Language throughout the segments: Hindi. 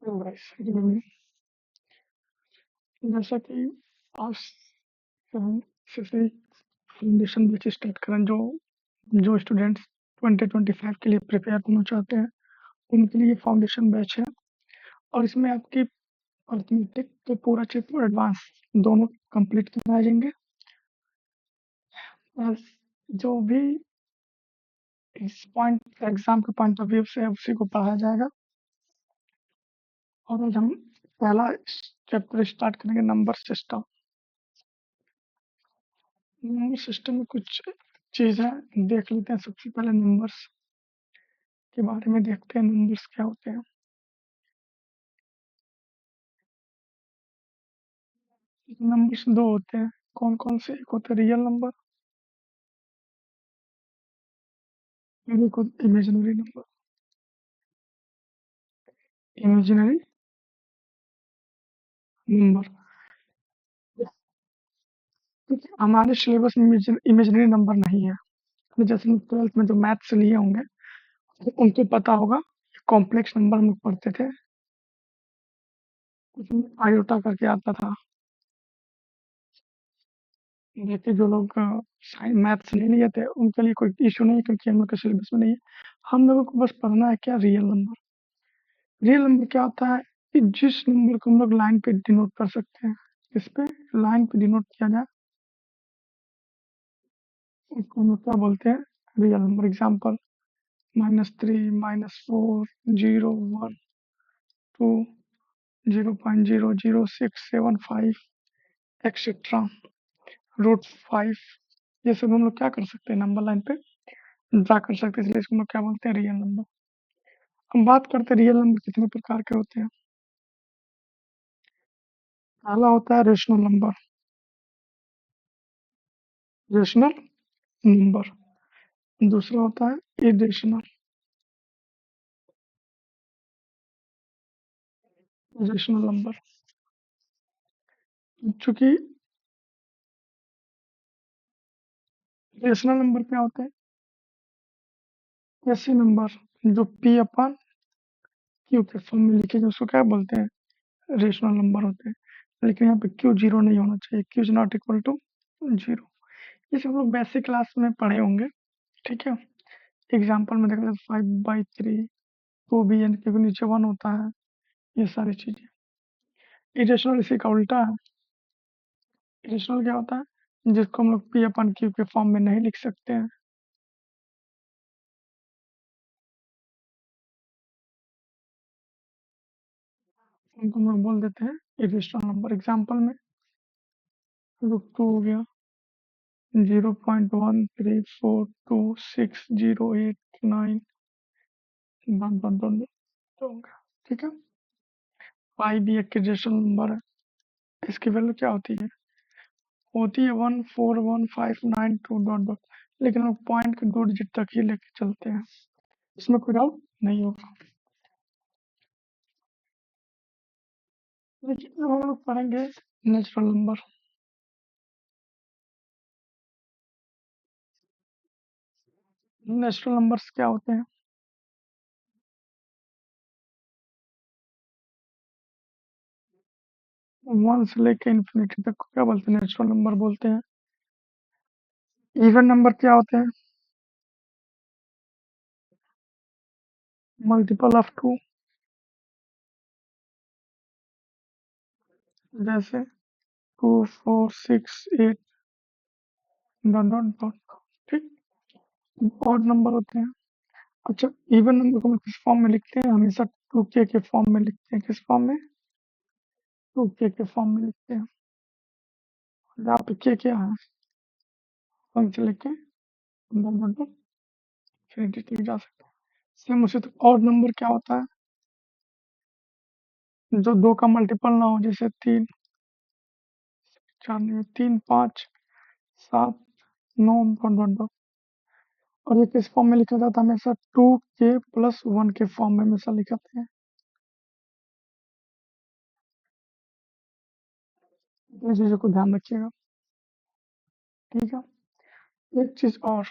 Guys good evening. जैसा कि आज से हम फिफ्टी फाउंडेशन बैच स्टार्ट करें, जो जो स्टूडेंट्स 2025 के लिए प्रिपेयर होना चाहते हैं उनके लिए फाउंडेशन बैच है। और इसमें आपकी अर्थमेटिक तो पूरा चैप्टर और एडवांस दोनों कंप्लीट कराए जाएंगे। और जो भी इस पॉइंट एग्जाम के पॉइंट ऑफ व्यू से है उसी को पढ़ाया जाएगा। और आज हम पहला चैप्टर स्टार्ट करेंगे, नंबर सिस्टम। नंबर सिस्टम में कुछ चीज़ें देख लेते हैं। सबसे पहले नंबर्स के बारे में देखते हैं, नंबर्स क्या होते हैं। नंबर्स दो होते हैं, कौन कौन से? एक होता है रियल नंबर और एक होता है इमेजिनरी नंबर। इमेजिनरी नंबर, क्योंकि हमारे सिलेबस में इमेजिनरी नंबर नहीं है। तो जैसे हम 12th में जो मैथ्स लिए होंगे तो उनको पता होगा, कॉम्प्लेक्स नंबर हम लोग पढ़ते थे, कुछ आयोटा करके आता था। देखिए, जो लोग मैथ्स नहीं लिए थे उनके लिए कोई इशू नहीं, क्योंकि हम लोग के सिलेबस में नहीं है। हम लोगों को बस पढ़ना है क्या, रियल नंबर। रियल नंबर क्या होता है कि जिस नंबर को हम लोग लाइन पे डिनोट कर सकते हैं, इस पे लाइन पे डिनोट किया जाए, उसको हम लोग क्या बोलते हैं, रियल नंबर। Example -3, -4, 0, 1, 2, 0.00675 etcetera √5। ये सब हम लोग क्या कर सकते हैं, नंबर लाइन पे ड्रा कर सकते हैं, इसलिए इसको हम लोग क्या बोलते हैं, रियल नंबर। हम बात करते हैं रियल नंबर कितने प्रकार के होते हैं। पहला होता है रेशनल नंबर, रेशनल नंबर। दूसरा होता है इरेशनल, रेशनल नंबर। चूंकि रेशनल नंबर क्या होते हैं, ऐसे नंबर जो पी अपन क्यू के फॉर्म में लिखे जाए उसको क्या बोलते हैं, रेशनल नंबर होते हैं। लेकिन यहाँ पे क्यू जीरो नहीं होना चाहिए, Q is not equal to zero. ये सब लोग बेसिक क्लास में पढ़े होंगे, ठीक है। एग्जाम्पल में देखा 5/3, 2 bn के नीचे 1 होता है, ये सारी चीजें। इरेशनल इसी का उल्टा है। इरेशनल क्या होता है, जिसको हम लोग पी अपन क्यू के फॉर्म में नहीं लिख सकते हैं, उनको हम लोग बोल देते हैं इरेशनल नंबर। एग्जाम्पल में √2 हो गया, 0.13426089 होगा, ठीक है। पाई भी एक रेशनल नंबर है, इसकी वैल्यू क्या होती है 14159 डॉट डॉट। लेकिन हम पॉइंट के 2 डिजिट तक ही लेके चलते हैं, इसमें कोई डाउट नहीं होगा। लेकिन अब हम लोग पढ़ेंगे नेचुरल नंबर। नेचुरल नंबर्स क्या होते हैं, 1 से लेके इन्फिनिटी तक को क्या बोलते हैं, नेचुरल नंबर बोलते हैं। इवन नंबर क्या होते हैं, मल्टीपल ऑफ 2, जैसे 2, 4, 6, 8 डॉट डॉट डॉट, ठीक। ऑड नंबर होते हैं। अच्छा, इवन नंबर को हम किस फॉर्म में लिखते हैं, हमेशा 2k के फॉर्म में लिखते हैं। किस फॉर्म में, 2k के फॉर्म में लिखते हैं। और यहाँ पे k क्या है, 1 से लेके डॉट डॉट डॉट इन्फिनिटी तक जा सकते हैं। सेम उसी तरह ऑड नंबर क्या होता है, जो 2 का मल्टीपल ना हो, जैसे 3, 4 नहीं, 3, 5, 7, 9 डॉट डॉट डॉट। और ये किस फॉर्म में लिखा जाता है, हमेशा 2k+1 के फॉर्म में हमेशा लिखाते हैं। इन चीज़ों को ध्यान रखिएगा, ठीक है। एक चीज़ और,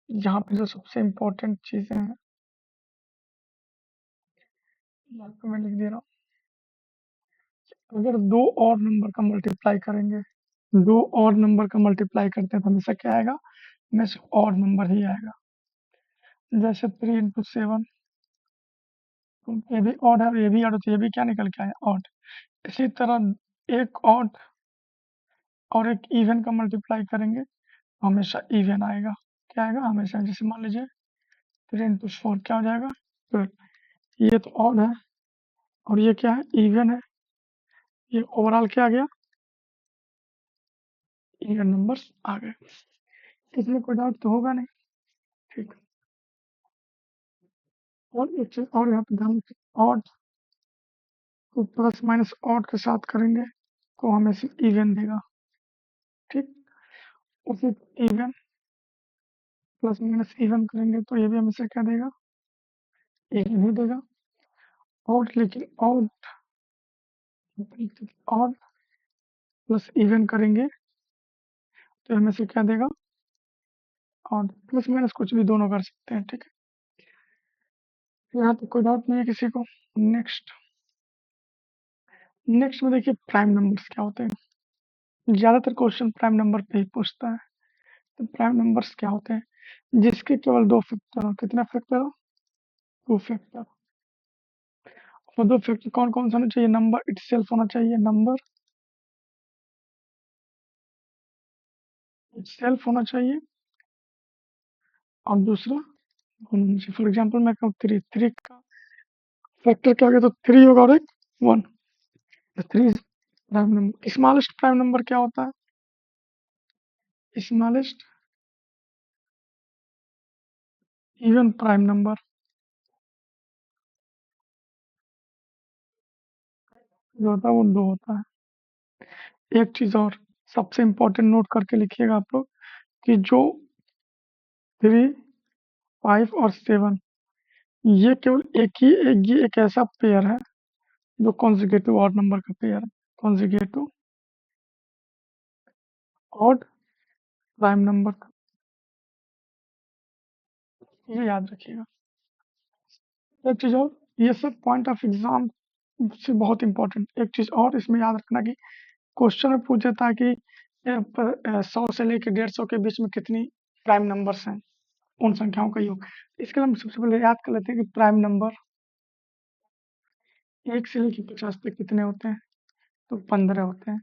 यहाँ पे जो सबसे इम्पोर्टेंट चीज़ें हैं, यहाँ पे मैं लिख दे रहा हूँ। अगर दो और नंबर का मल्टीप्लाई करेंगे, दो और नंबर का मल्टीप्लाई करते हैं तो हमेशा क्या आएगा, हमेशा और नंबर ही आएगा। जैसे 3 × 7, तो ये भी ऑड है और ये भी ऑड, तो ये भी क्या निकल के आया, ऑड। इसी तरह एक ऑड और एक इवन का मल्टीप्लाई करेंगे तो हमेशा इवन आएगा। क्या आएगा हमेशा, जैसे मान लीजिए 3 × 4 क्या हो जाएगा, 12। ये तो ऑड है और ये क्या है, इवन है। ये ओवरऑल क्या आ गया, इवन नंबर्स आ गए। इसमें कोई डाउट तो होगा नहीं, ठीक। और एक चीज और यहाँ पे ध्यान रखिए, ऑड को प्लस माइनस ऑड के साथ करेंगे तो हमें सिर्फ इवन देगा, ठीक। उसी इवन प्लस माइनस इवन करेंगे तो ये भी हमें से क्या देगा, इवन ही देगा। ऑड, लेकिन ऑड ऑड प्लस इवन करेंगे तो हमें से क्या देगा, ऑड। प्लस माइनस कुछ भी दोनों कर सकते हैं, ठीक है। यहाँ तो कोई डाउट नहीं है किसी को। नेक्स्ट नेक्स्ट में देखिए प्राइम नंबर्स क्या होते हैं। ज्यादातर क्वेश्चन प्राइम नंबर पे ही पूछता है। तो प्राइम नंबर्स क्या होते हैं, जिसके केवल दो फैक्टर हो। कितना फैक्टर हो, टू फैक्टर। और दो फैक्टर कौन कौन सा होना चाहिए, नंबर इटसेल्फ होना चाहिए, नंबर इटसेल्फ होना चाहिए। और दूसरा होना चाहिए, फॉर एग्जाम्पल मैं कहूँ थ्री, थ्री का फैक्टर क्या होगा, तो थ्री होगा और एक one. Three prime number. Smallest prime number क्या होता है, स्मॉलेस्ट इवन प्राइम नंबर जो होता है वो दो होता है। एक चीज और सबसे इम्पोर्टेंट नोट करके लिखिएगा आप लोग, कि जो 3, 5 और 7 ये केवल ये एक ऐसा पेयर है जो कॉन्जिक्यूटिव ऑड नंबर का पेयर है। कॉन्जिक्यूटिव ऑड प्राइम नंबर का, ये याद रखिएगा। एक चीज और, ये सब पॉइंट ऑफ एग्जाम से बहुत इंपॉर्टेंट। एक चीज और इसमें याद रखना कि क्वेश्चन में पूछा था कि 100 से लेकर 150 के बीच में कितनी प्राइम नंबर्स हैं, उन संख्याओं का योग। इसके लिए हम सबसे पहले याद कर लेते हैं कि प्राइम नंबर 1 से लेकर 50 तक कितने होते हैं, तो 15 होते हैं।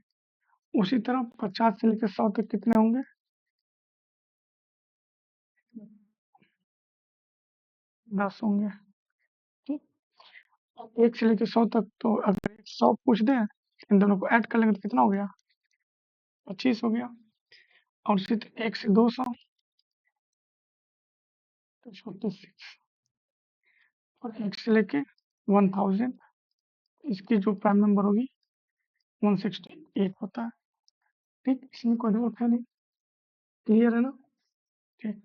उसी तरह 50 से लेकर 100 तक कितने होंगे, 10 होंगे, ठीक। और 1 से लेकर 100 तक, तो अगर 100 पूछ दें, इन दोनों को ऐड कर लेंगे तो कितना हो गया, 25 हो गया। और उसी तरह 1 से 200 तो 46। और 1 से लेके 1000, इसकी जो प्राइम नंबर होगी 168 होता है, ठीक। इसमें कोई डाउट है नहीं, क्लियर है ना, ठीक।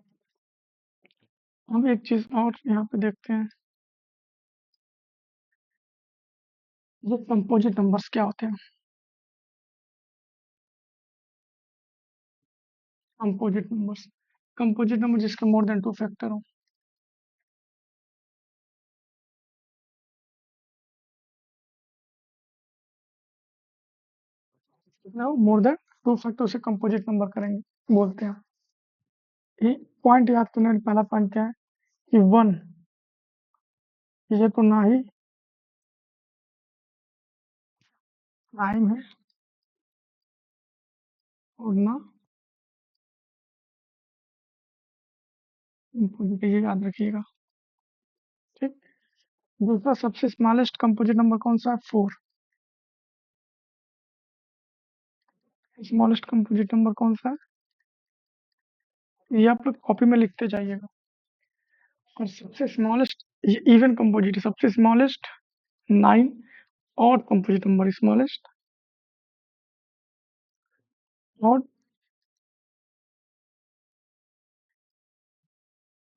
हम एक चीज और यहाँ पे देखते हैं, ये कंपोजिट नंबर्स क्या होते हैं। कंपोजिट नंबर जिसके मोर देन 2 फैक्टर हो। मोर देन 2 फैक्टर से कंपोजिट नंबर करेंगे बोलते हैं। ये पॉइंट याद करने वाला पहला पॉइंट क्या है, कि 1 ये तो ना ही प्राइम है और ना कंपोजिट है, ये याद रखिएगा, ठीक। दूसरा सबसे स्मॉलेस्ट कंपोजिट नंबर कौन सा है, 4। स्मॉलेस्ट कंपोजिट नंबर कौन सा है, ये आप लोग कॉपी में लिखते जाइएगा। और सबसे स्मॉलेस्ट, ये इवन कंपोजिट है, सबसे स्मॉलेस्ट 9। और कंपोजिट नंबर स्मॉलेस्ट और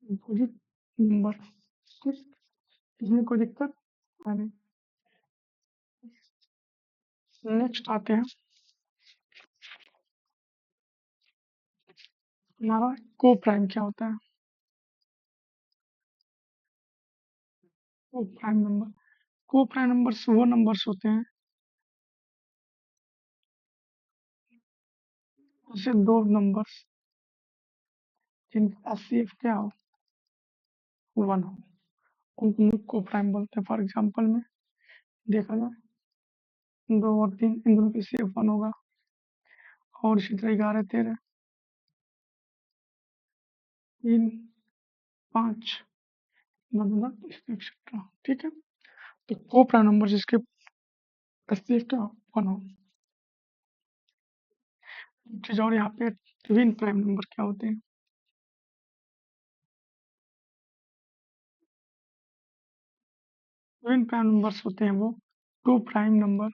कंपोजिट नंबर, ठीक। इसमें कोई दिक्कत है नहीं। नेक्स्ट आते हैं, हमारा को प्राइम क्या होता है। को प्राइम नंबर्स वो नंबर्स होते हैं ऐसे दो नंबर्स जिनका एचसीएफ क्या हो, 1 हो, उनको हम लोग को प्राइम बोलते हैं। फॉर एग्जाम्पल में देखा जाए 2 और 3 इन दोनों की सी एफ 1 होगा, और इसी तरह 11 13 3 5 एक्सेट्रा। ठीक है, तो को प्राइम नंबर जिसके एचसीएफ क्या 1 हो। चीज और यहाँ पे ट्विन प्राइम नंबर क्या होते हैं। ट्विन प्राइम नंबर्स होते हैं वो 2 प्राइम नंबर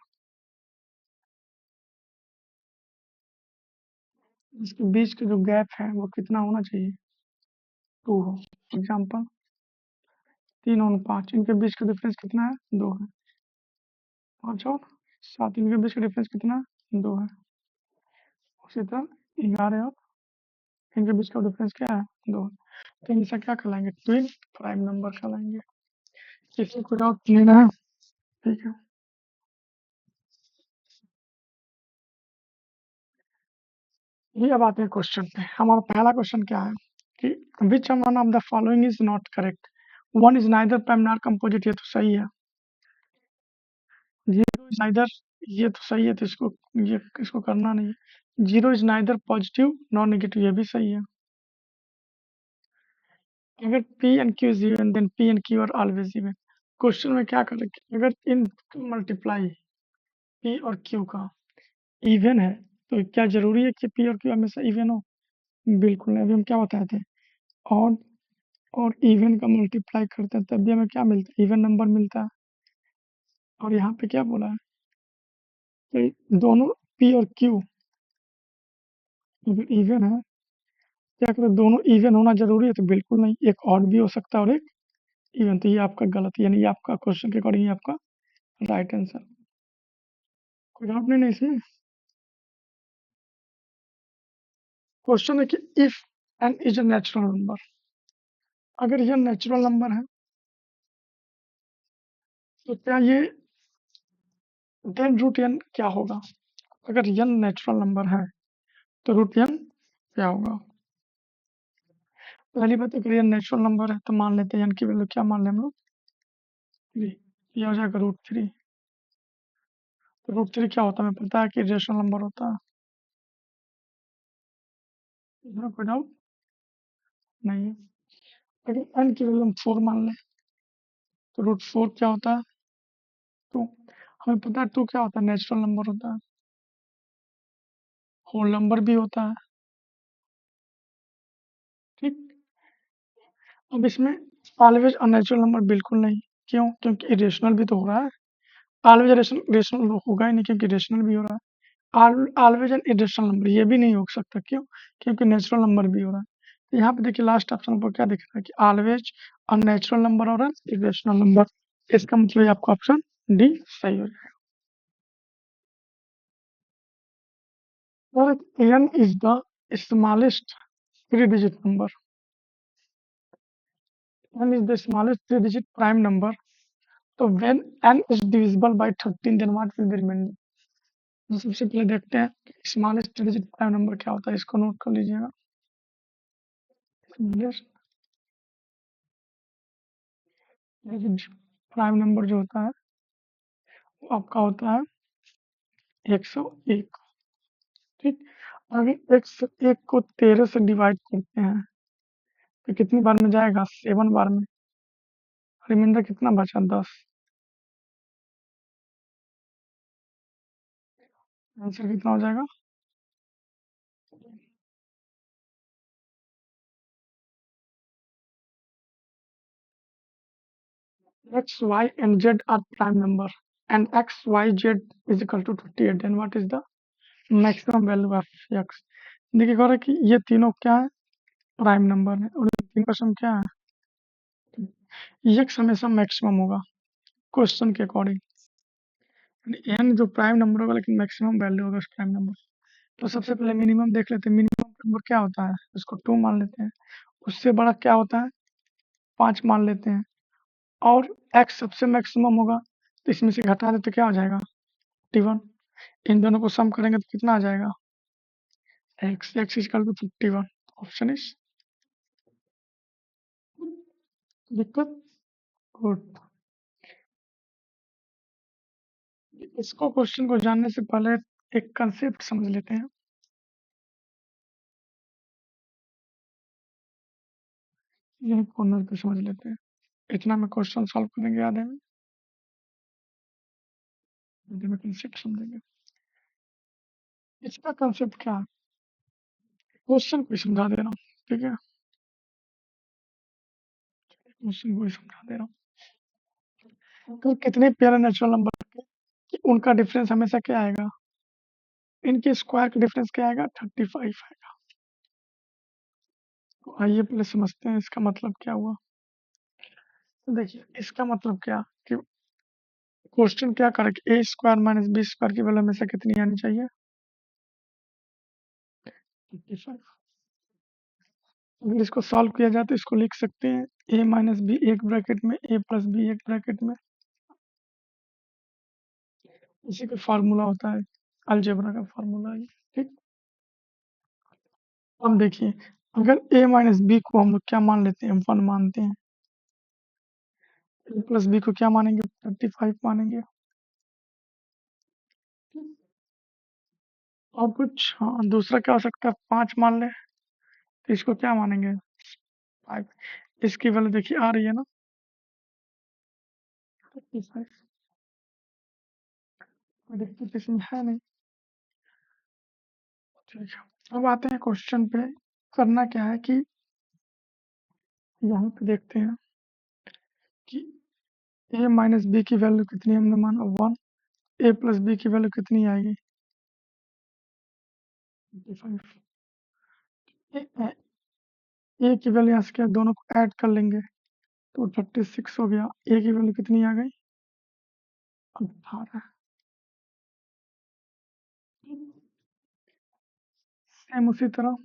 इसके बीच का जो गैप है वो कितना होना चाहिए, 2 हो। एग्जाम्पल 3 और 5 इनके बीच का डिफरेंस कितना है, 2 है। 5 और 7 इनके बीच का डिफरेंस कितना है, 2 है। उसी तरह 11 और इनके बीच का डिफरेंस क्या है, 2 है। तो इनसे क्या कहलाएंगे, ट्विन प्राइम नंबर कहलाएंगे। किसी को डाउट लेना है, ठीक है। ये अब आते हैं क्वेश्चन पे। हमारा पहला क्वेश्चन क्या है कि which one of the following is not correct, one is neither prime not composite, ये तो सही है। जीरो इज नाइदर, ये तो सही है, तो ये इसको करना नहीं है। Zero is neither positive non negative, ये भी सही है। अगर P and Q is even then P and Q are always even. Question में क्या करेंगे, अगर इन मल्टीप्लाई पी और क्यू का इवन है तो क्या जरूरी है कि पी और क्यू हमेशा इवन हो, बिल्कुल नहीं। अभी हम क्या बताए थे, ऑड और इवन का मल्टीप्लाई करते हैं तब भी हमें क्या मिलता है, इवन नंबर मिलता है। और यहाँ पे क्या बोला है कि दोनों पी और क्यू अगर इवन है, क्या करें, दोनों इवन होना जरूरी है, तो बिल्कुल नहीं, एक ऑड भी हो सकता है और एक इवन। तो ये आपका गलत, यानी ये आपका क्वेश्चन के अकॉर्डिंग ये आपका राइट आंसर। कोई डाउट नहीं इसमें। क्वेश्चन है कि if N is a natural number, अगर यह नेचुरल नंबर है तो क्या ये देन रूट एन क्या होगा। अगर यन नेचुरल नंबर है तो रूट एन क्या होगा। पहली बात, अगर ये नेचुरल नंबर है तो मान लेते हैं एन की वैल्यू क्या मान लें हम लोग, 3। ये हो जाएगा रूट 3। तो रूट 3 क्या होता है, हमें पता है कि रेशनल नंबर होता है, इसमें कोई डाउट नहीं है। अगर एन की वैल्यू हम 4 मान लें तो रूट 4 क्या होता है, 2। हमें पता है 2 क्या होता है, नेचुरल नंबर होता है, होल नंबर भी होता है। ठीक, अब इसमें ऑलवेज अननेचुरल नंबर बिल्कुल नहीं। क्यों, क्योंकि इरेशनल भी तो हो रहा है। ऑलवेज रेशनल रेशनल होगा ही नहीं, क्योंकि रेशनल भी हो रहा है। ऑलवेज एन इरेशनल नंबर ये भी नहीं हो सकता, क्यों, क्योंकि नेचुरल नंबर भी हो रहा है। तो यहाँ पे देखिए लास्ट ऑप्शन पर क्या दिख रहा है कि ऑलवेज अननेचुरल नंबर और इरेशनल नंबर। इसका मतलब आपका ऑप्शन डी सही हो जाएगा। N is the smallest 3 digit number, n is the smallest 3 digit prime number. तो when n is divisible by 13 then what will be remaining। तो सबसे पहले देखते हैं स्मॉलेस्ट 3 डिजिट प्राइम नंबर क्या होता है, इसको नोट कर लीजिएगा। स्मॉलेस्ट प्राइम नंबर जो होता है वो आपका होता है 101। ठीक, अगर 101 को 13 से डिवाइड करते हैं तो कितनी बार में जाएगा, 7 बार में। रिमाइंडर कितना बचा, 10। आंसर कितना हो जाएगा, x y and z are prime number and x y z is equal to 28, then what is the maximum value of x. देखिए कह रहा है कि ये तीनों क्या है, प्राइम नंबर है, और इन तीनों का सम क्या है, एक्स हमेशा मैक्सिमम होगा क्वेश्चन के अकॉर्डिंग। एन जो प्राइम नंबर होगा लेकिन मैक्सिमम वैल्यू होगा उस प्राइम नंबर। तो सबसे पहले मिनिमम देख लेते हैं, मिनिमम नंबर क्या होता है, उसको 2 मान लेते हैं। उससे बड़ा क्या होता है, 5 मान लेते हैं। और एक्स सबसे मैक्सिमम होगा तो इसमें से घटा दे तो क्या हो जाएगा, 41। इन दोनों को सम करेंगे तो कितना आ जाएगा, x equal to 51। Option is दिक्कत। गुड। इसको क्वेश्चन को जानने से पहले एक कंसेप्ट समझ लेते हैं। यही कॉर्नर पे समझ लेते हैं। इतना में क्वेश्चन सॉल्व करेंगे आधे में कंसेप्ट समझेंगे। इसका कंसेप्ट क्या है? क्वेश्चन को ही समझा दे रहा हूँ। ठीक है, क्वेश्चन को ही समझा दे रहा हूँ। तो कितने पेयर नेचुरल नंबर के कि उनका डिफरेंस हमेशा क्या आएगा? इनके स्क्वायर का डिफरेंस क्या आएगा? 35 आएगा। तो आइए पहले समझते हैं इसका मतलब क्या हुआ। तो देखिए इसका मतलब क्या कि क्वेश्चन क्या करे कि ए स्क्वायर माइनस बी स्क्वायर की वैल्यू हमेशा कितनी आनी चाहिए? 55। अगर इसको सॉल्व किया जाए तो इसको लिख सकते हैं ए माइनस बी एक ब्रैकेट में, ए प्लस बी एक ब्रैकेट में। इसी का फार्मूला होता है, अलजेब्रा का फार्मूला है। ठीक। अब देखिए अगर ए माइनस बी को हम लोग क्या मान लेते हैं? 1 मानते हैं। ए प्लस बी को क्या मानेंगे? 35 मानेंगे। और कुछ हाँ, दूसरा क्या हो सकता है? 5 मान ले तो इसको क्या मानेंगे? 5। इसकी वैल्यू देखिए आ रही है ना, 35। कोई दिक्कत इसमें है नहीं। ठीक है, अब आते हैं क्वेश्चन पे। करना क्या है कि यहाँ पे देखते हैं कि ए माइनस बी की वैल्यू कितनी हमने माना? 1। ए प्लस बी की वैल्यू कितनी आएगी? 25। ए की वैल्यू यहाँ से क्या दोनों को ऐड कर लेंगे तो 36 हो गया। ए की वैल्यू कितनी आ गई? 18। सेम उसी तरह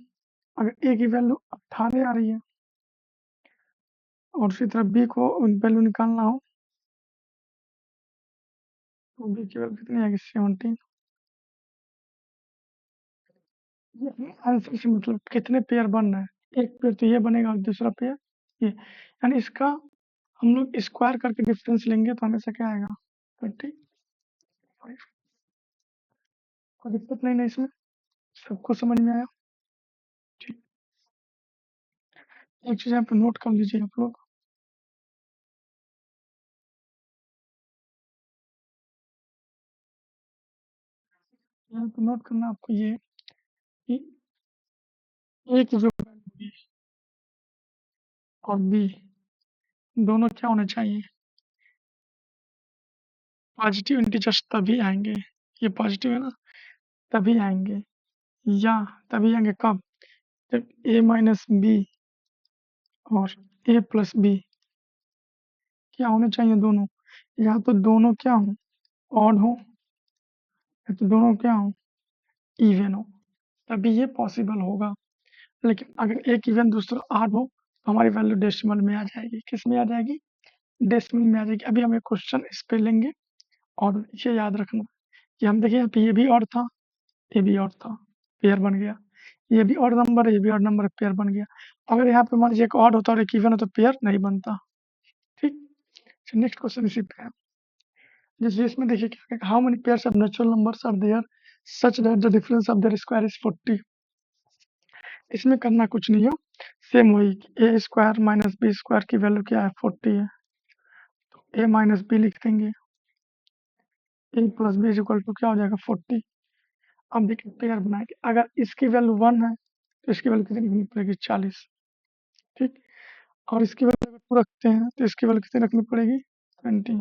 अगर ए की वैल्यू 18 आ रही है और उसी तरह बी को वैल्यू निकालना हो तो बी की वैल्यू कितनी आएगी? 17। ये आंसर से मतलब कितने पेयर बन रहे हैं? एक पेयर तो ये बनेगा और दूसरा पेयर ये, यानी इसका हम लोग स्क्वायर करके डिफरेंस लेंगे तो हमेशा क्या आएगा? 25। कोई दिक्कत नहीं ना इसमें? सबको समझ में आया? ठीक। एक चीज यहाँ पे नोट कर लीजिए आप लोग। यहाँ पे नोट करना आपको ये कि ए की जो वैल्यू बी और बी दोनों क्या होने चाहिए? पॉजिटिव इंटीजर्स तभी आएंगे, ये पॉजिटिव है ना, तभी आएंगे। या तभी आएंगे कब? जब ए माइनस बी और ए प्लस बी क्या होने चाहिए? दोनों, या तो दोनों क्या हो? ऑड हो, या तो दोनों क्या हो? इवन हो, तभी ये पॉसिबल होगा। लेकिन अगर एक इवन दूसरा ऑड हो तो हमारी वैल्यू डेसिमल में आ जाएगी। किस में आ जाएगी? डेसिमल में आ जाएगी। अभी हम एक क्वेश्चन इस पे लेंगे और ये याद रखना कि हम देखिए यहाँ पे ये भी ऑड था, ये भी ऑड था, पेयर बन गया। ये भी ऑड नंबर है, ये भी ऑड नंबर है, पेयर बन गया। अगर यहाँ पे मान लीजिए एक ऑड होता और एक इवन हो तो पेयर नहीं बनता। ठीक। नेक्स्ट क्वेश्चन इसी पे है। जैसे इसमें देखिए क्या है, how many pairs of natural numbers are there such that the difference of their square is 40। इसमें करना कुछ नहीं है, सेम वही A square minus B square की वैल्यू क्या है? 40 है। ए माइनस बी लिख देंगे, A plus B is equal to क्या हो जाएगा? 40। अब देखिए पेयर बनाएंगे, अगर इसकी वैल्यू 1 है तो इसकी वैल्यू कितनी रखनी पड़ेगी? 40। ठीक। और इसकी वैल्यू अगर 2 रखते हैं तो इसकी वैल्यू कितनी रखनी पड़ेगी? 20।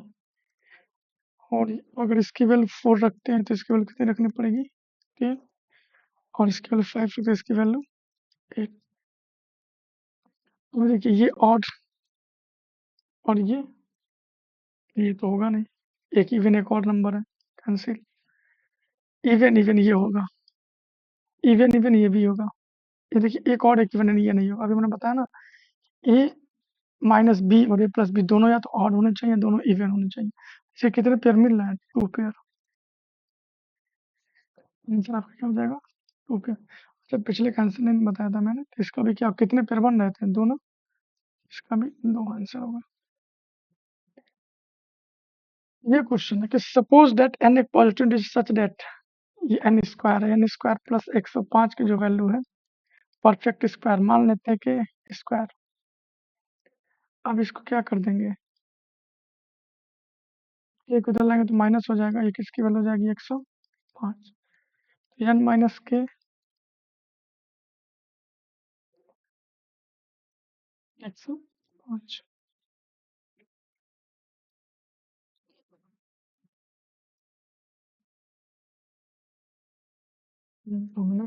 और अगर इसकी वैल्यू 4 रखते हैं तो इसकी वैल्यू कितनी रखनी पड़ेगी? 10। और इसकी वैल्यू 5 रखते हैं, इसकी वैल्यू 8। तो देखिए ये ऑड और ये तो होगा नहीं, एक इवन एक और नंबर है, कैंसिल। इवन इवन ये होगा, इवन इवन ये भी होगा। ये देखिए एक और एक इवन है, ये नहीं होगा। अभी मैंने बताया ना, ए माइनस बी और ए प्लस बी दोनों या तो ऑड होने चाहिए, दोनों इवन होने चाहिए। इसे कितने पेयर मिल रहे हैं? 2 पेयर। आंसर आपका क्या हो जाएगा? 2 पेयर। जब पिछले का आंसर नहीं बताया था मैंने, तो इसका भी क्या कितने पेयर बन रहे थे? 2 ना? इसका भी 2 आंसर होगा। ये क्वेश्चन है कि सपोज दैट n एक पॉजिटिव डिजिट सच दैट ये n स्क्वायर है, n स्क्वायर प्लस 105 की जो वैल्यू है परफेक्ट स्क्वायर मान लेते हैं कि स्क्वायर। अब इसको क्या कर देंगे, एक उधर लाएंगे तो माइनस हो जाएगा, ये किसकी वैल्यू हो जाएगी 105, n माइनस के 105। हमने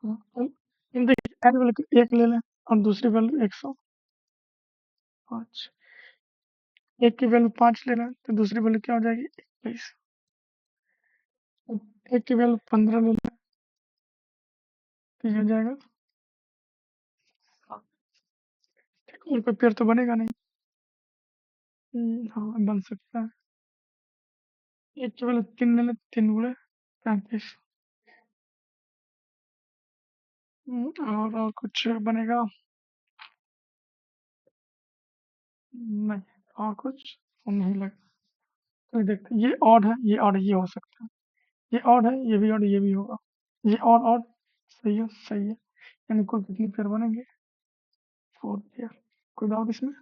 हाँ, इन देखिए n वैल्यू 1 ले लें और दूसरी वैल्यू 105, एक की वैल्यू 5 ले लें तो दूसरी वैल्यू क्या हो जाएगी 21, एक की वैल्यू 15 ले लें तो ये हो जाएगा, हाँ, ठीक, और कोई पेयर तो बनेगा नहीं। हाँ बन सकता है, एक की वैल्यू 3 ले लें, 3 गुणे 35। और कुछ बनेगा नहीं, और कुछ नहीं लगा। तो देखते हैं, ये ऑड है, ये ऑड, ये हो सकता है, ये ऑड है, ये भी ऑड, ये भी होगा, ये ऑड ऑड, सही है सही है। यानी कुल कितने पेयर बनेंगे 4 पेयर। कोई डाउट इसमें?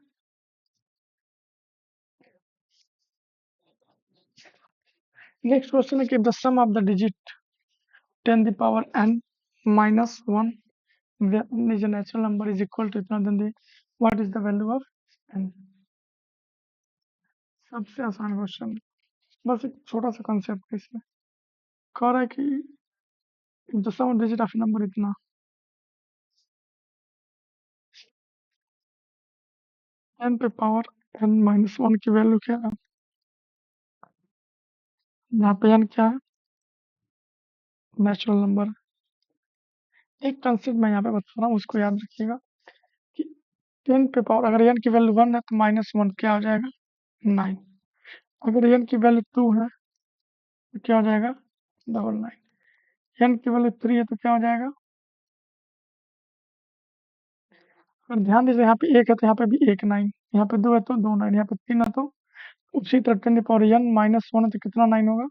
नेक्स्ट क्वेश्चन है कि the sum of the digit 10 the power n minus 1 where n is a natural number is equal to इतना, then the what is the value of n। सबसे आसान क्वेश्चन, बस एक छोटा सा कंसेप्ट है इसमें। कह रहा है कि the sum of digit of number इतना, n पे पावर n माइनस 1 की वैल्यू क्या है, यहाँ पे n क्या है नेचुरल नंबर। एक कंसेप्ट मैं यहाँ पे बता रहा हूँ, उसको याद रखिएगा कि 10 पे पावर अगर n की वैल्यू 1 है तो माइनस 1 क्या हो जाएगा 9, अगर n की वैल्यू 2 है तो क्या हो जाएगा 99, n की वैल्यू 3 है तो क्या हो जाएगा। अगर ध्यान दीजिए यहाँ पे 1 है तो यहाँ पे भी 1 9, यहाँ पे 2 है तो 2 9, यहाँ पे 3 है तो उसी तरह 10 पावर n माइनस 1 है तो कितना 9 होगा,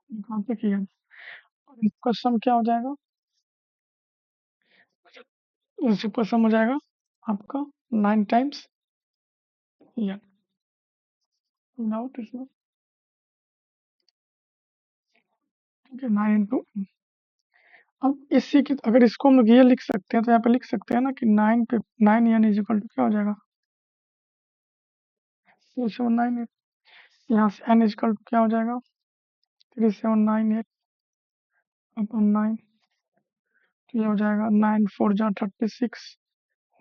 कहाँ पे किया, और इसका सम क्या हो जाएगा, इसका सम हो जाएगा आपका 9 टाइम्स n। डाउट इसमें? ठीक है 9 इंटू, अब इसी की अगर इसको हम लोग ये लिख सकते हैं तो यहाँ पे लिख सकते हैं ना कि 9 पे 9 n इज इक्वल टू क्या हो जाएगा 3798, यहाँ से n इज इक्वल टू क्या हो जाएगा 3798 अपॉन 9, तो ये हो जाएगा 9 4 जा 36,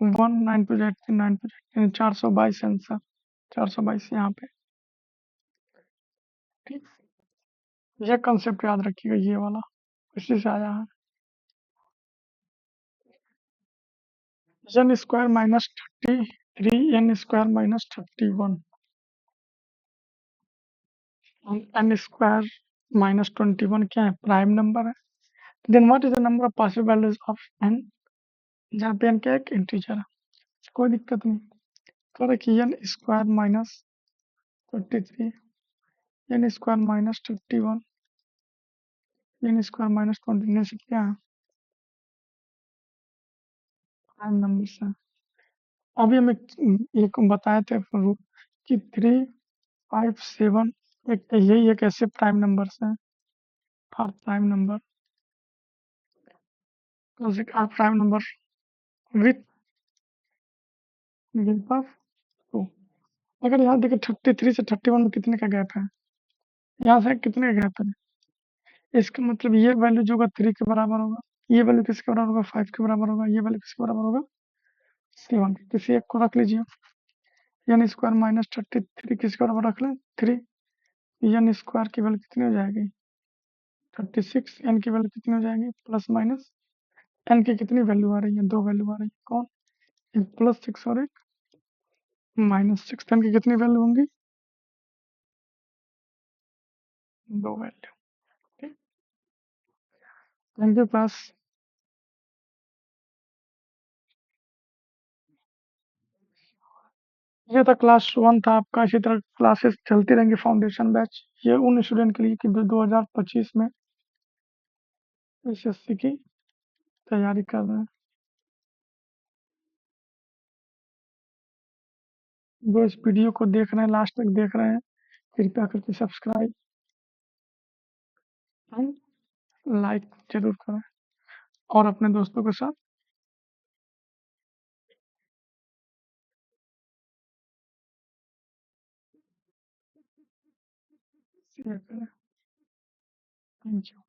1 9 to Z 3 9 to Z 422 answer, 422 यहाँ पे। ठीक, ये कंसेप्ट याद रखिएगा, ये वाला इसी से आया है। n square minus 33 n square minus 31 n square minus 21 क्या है प्राइम नंबर है। Then what is the number of possible values of n, जहाँ पे n क्या है एक इंटीजर है, कोई दिक्कत नहीं। कह रहे कि n square minus 33 n square minus 51 n square minus 20 से क्या है प्राइम नंबर है। अभी हम एक बताए थे रूल कि 3 5 7 एक यही एक ऐसे प्राइम नंबर्स हैं, for prime number prime number with gap of 2। अगर यहाँ देखिए 33 से 31 में कितने का गैप है, यहाँ से कितने का गैप है, इसका मतलब ये वैल्यू जो होगा 3 के बराबर होगा, ये वैल्यू किसके बराबर होगा 5 के बराबर होगा, ये वैल्यू किसके बराबर होगा 7। किसी एक को रख लीजिए, एन स्क्वायर माइनस 33 किसके बराबर रख लें 3, एन स्क्वायर की वैल्यू कितनी हो जाएगी 36, एन की वैल्यू कितनी हो जाएगी प्लस माइनस एन की कितनी वैल्यू आ रही है? 2 वैल्यू आ रही है। कौन? एक +6 और एक -6। एन की कितनी वैल्यू होंगी? 2 वैल्यू। ठीक। Thank you class. ये था क्लास 1 था आपका। इसी तरह क्लासेस चलती रहेंगी फाउंडेशन बैच। ये उन स्टूडेंट के लिए कि जो 2025 में एसएससी की तैयारी कर रहे हैं। जो इस वीडियो को देख रहे हैं, लास्ट तक देख रहे हैं, कृपया करके सब्सक्राइब एंड लाइक जरूर करें और अपने दोस्तों के साथ शेयर करें। Thank you.